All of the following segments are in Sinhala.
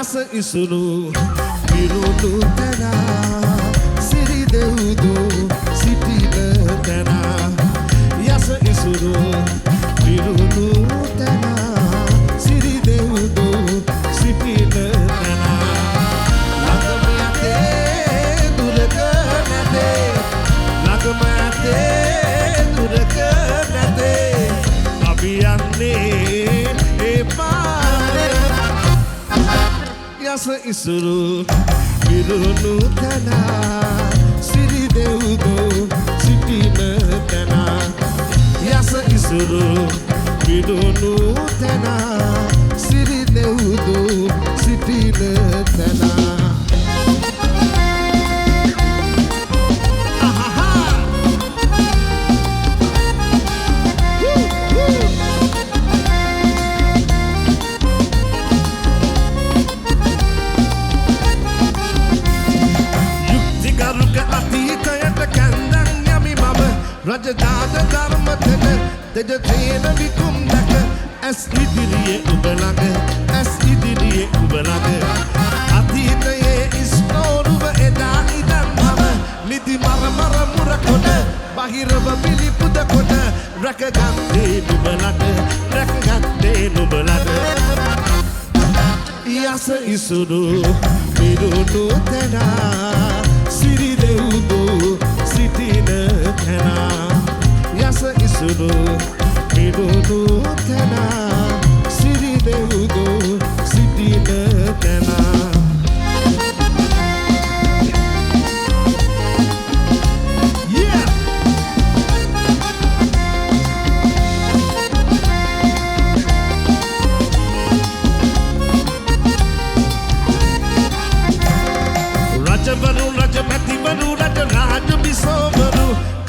යස ඉසුරු විරුදු තැන සිරි දෙව්දු සිටින තැන යස ඉසුරු විරුදු තැන සිරි දෙව්දු සිටින තැන ළඟම ඇතේ දුරක නැතේ ළඟම ඇතේ දුරක නැතේ අපි යන්නේ ඒ පාරේ යස ඉසුරු විරුණු තැන සිරි දෙව්දු සිටින තැන යස ඉසුරු විරුණු තැන සිරි දෙව්දු සිටින තැන රජදාද ධර්මතන දෙද තේන විකුම් දැක ඇස් ඉදිරියේ ඔබ ළඟ ඇස් ඉදිරියේ ඔබ ළඟ අතීතයේ ඉස්නෝරුව එදා ඉදන් මම නිදි මර මුර කොට බහිරව පිළිපුද කොට රැකගත්තේ නුඹලට රැකගත්තේ නුඹලට යස ඉසුරු විරුණු තැන සිරි දෙව්දු සිටින තැන යස ඉසුරු විරුණු තැන සිරි දෙව්දු සිටින තැන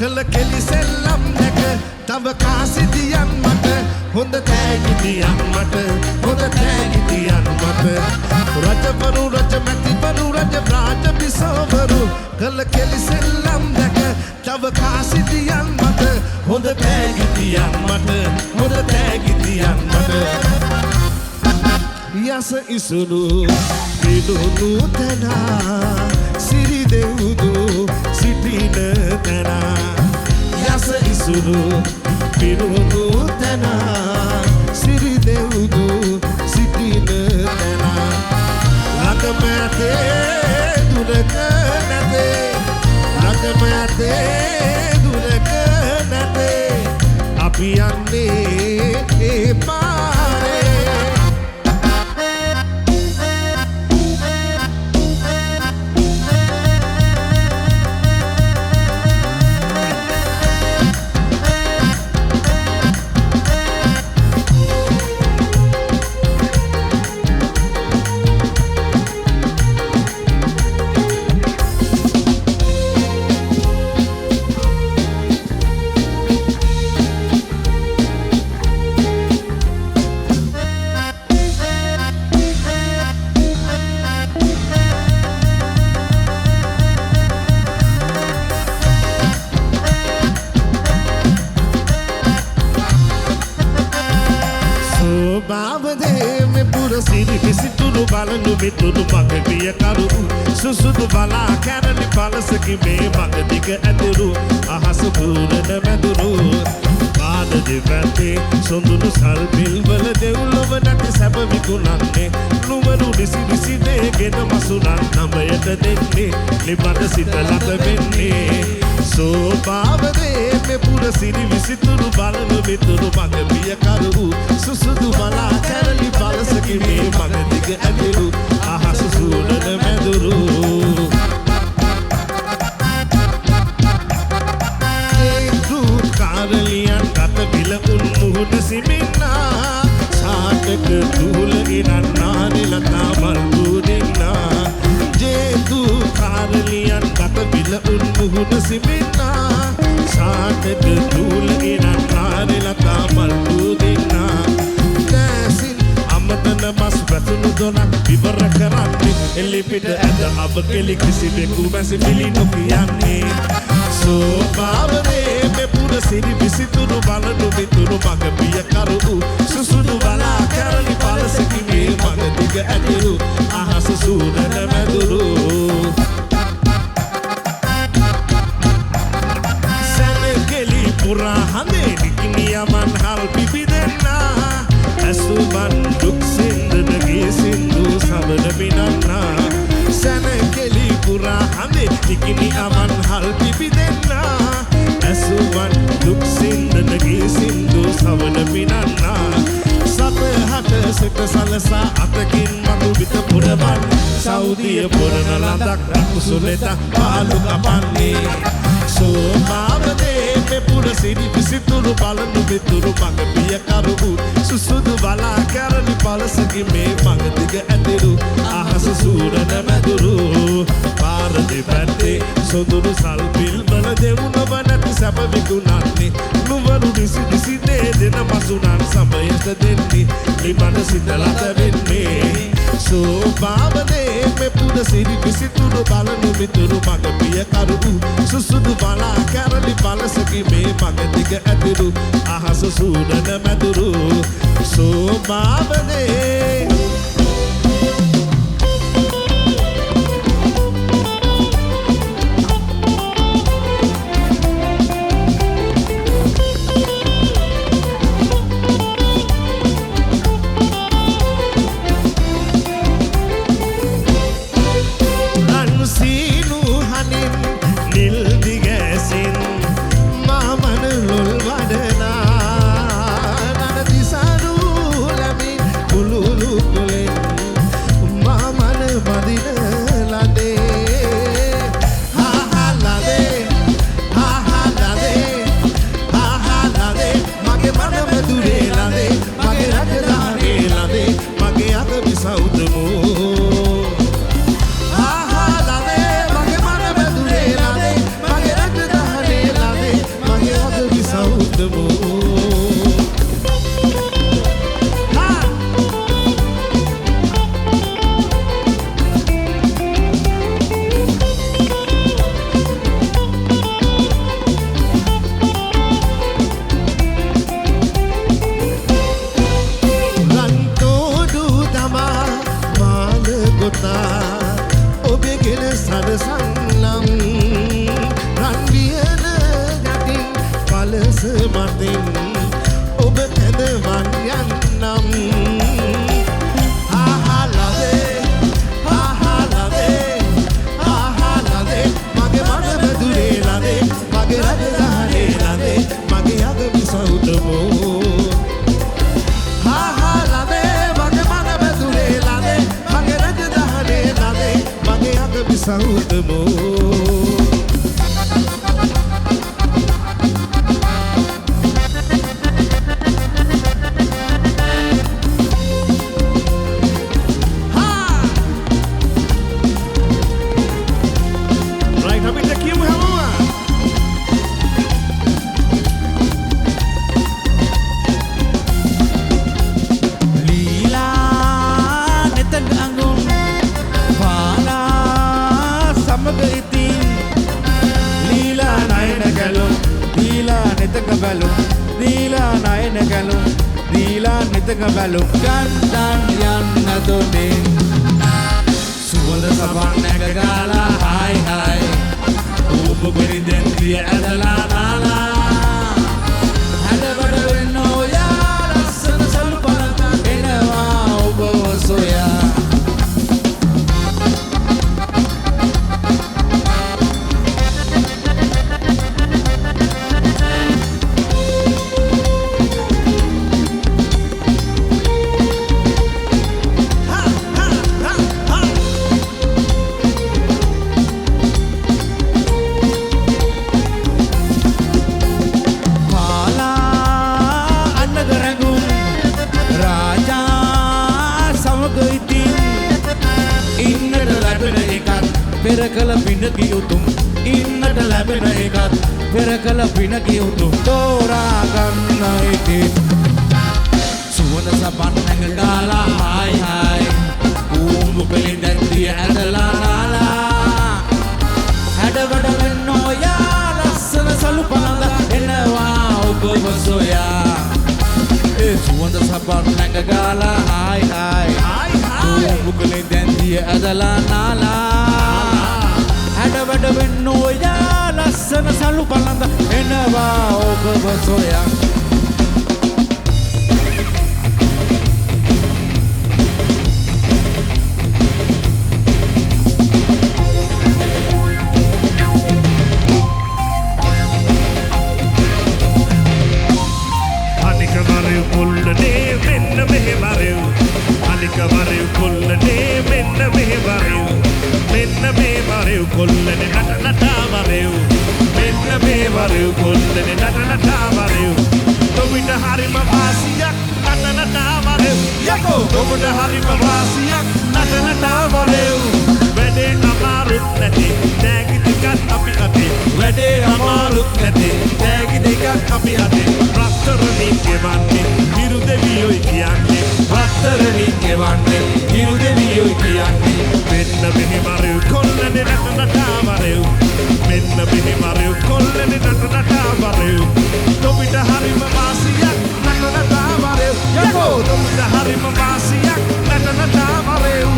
කල කෙලි සෙල්ලම් දැක තව කාසිදියන් මට හොඳ තෑගිදියන් මට හොඳ තෑගිදියන් මට රජවරු රජ මැතිවරු රජ රාජ බිසවරු කල කෙලි සෙල්ලම් දැක තව කාසිදියන් මට හොඳ තෑගිදියන් මට හොඳ තෑගිදියන් මට යස ඉසුරු විරුණු තැන සිරි දෙව්දු සිටින තැන යස ඉසුරු විරුණු තැන සිරි දෙව්දු සිටින තැන ළඟම ඇතේ දුරක නැතේ ළඟම ඇතේ දුරක නැතේ අපි යන්නේ ඒ පාරේ මිතුරු මග විය කරු සුසුදු බලා කැරලි පලසකි මේ මග දිග ඇතුරු අහස පුරන මැදුරු පාද දෙපැත්තේ සොඳුරු සල්පිල් වල දෙව්ලොව නැති සැප විකුණන්නේ නුවරු නිසි නිසිදේගෙන මසුරන් නමයට දෙන්නේ නිබඳ සිත ලත වෙන්නේ සෝභාවදේ මෙ පුර සිරි විසිතුරු බලන මිතුරු මග විය කරු සුසුදු බලා කැරලි පලසකි මේ මග දිග ඇතුරු අහස සූරන මැදුරු ඒතු කාරලියන් කත විල උන්මුහුණ සිමින්නා සාටක තුලගිරන් නානිලතා මල්පුදින්නා ජේතු කාරලියන් කත විල උන්මුහුණ සිමින්නා සාටක තුලගිරන් නානිලතා මල්පුදින්නා අමතන බස් වැතුණු දොනක් විවර කරන්නේ එලිපිට ඇද අබ කෙලි කිසිවෙකු මැසි පිළි නොකියන්නේ සෝභාවනේ මෙපුර පුර සිරි විසිතුරු බලනු මිතුරු මග පිය කරු සුසුදු බලා කැරලි පලසකි මේ මග දිග ඇතිරු අහස සූරන මැදුරු සැනකෙලි පුරා හඳේ නිකිනියමන් හල් පිපි දෙන්නා ඇසුබන් දුක් සින්දනගේ සින්දු සබන පිනන්නා සැනකෙලි පුරා හඳේ නිකිනියමන් හල් පිපි දෙන්නා ඇසුබන් දුක් සින්දනගේ සින්දු සබන පිනන්නා සතහට සිට සලසා අතකින් මතු විත පුරවන් සෞදිය පුරන ලඳක් රකුසුලෙත පාලු කපන්නේ සෝමාවදේ මෙපුර සිරි විසිතුරු බලනු මිතුරු මග පිය කරු සුසුදු බලා කැරලි පලසකි මේ මග දිග ඇතිරු අහස සූරන මැදුරු පාර දෙපැත්තේ සොඳුරු සල්පිල් බල දෙවුන වනැති සැප විකුණන්නේ නුවරු නිසි නිසිනේ දෙන මසුනන් සමයට දෙන්නේ ලිමන සිතලත වෙන්නේ සෝභාවනේ මෙපුර සිරි විසිතුරු බලනු මිතුරු මග පිය කරු සුසුදු බලා කැරලි පලසකි මේ මග දිග ඇතිරු අහස සූරන මැදුරු සෝභාවනේ Had a bit of no, yeah, that's a salupana, and බසෝයා ඒ සුවඳ සබන් නැගගාලා ආයි ආයි මුකලේ දැන් දිය ඇදලා නාලා හැඩ වැඩ වෙන්න ඔයා ලස්සන සලු පළඳ එනවා ඔබ බසෝයා Kollene nata mareu menna me mareu kollene nata mareu tobita harima vasiyak nata mareu yako tobita harima vasiyak nata mareu wede amarut nati tagi dikat api ate wede amarut nati tagi dikat api ate rattarani kevanne hiru deviyoi kiyanne rattarani kevanne hiru deviyoi kiyanne menna me mareu kollene nata mareu menna me mareu kollene nata mareu tobita harima vasiyak nata mareu yako tobita harima vasiyak nata mareu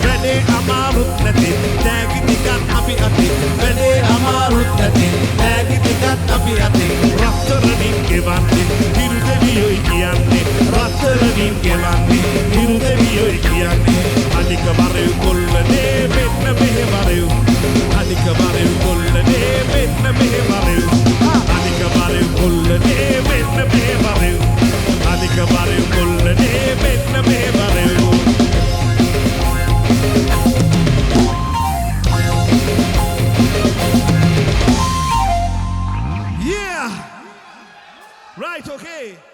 wede amarut nati tagi dikat api ate wede amarut nati tagi dikat api ate rattarani kevanne hiru deviyoi kiyanne rattarani kevanne hiru deviyoi kiyanne anika mareu kollene menna me mareu anika mareu kollene menna me mareu anika mareu kollene menna me mareu anika mareu kollene menna me mareu yeah right okay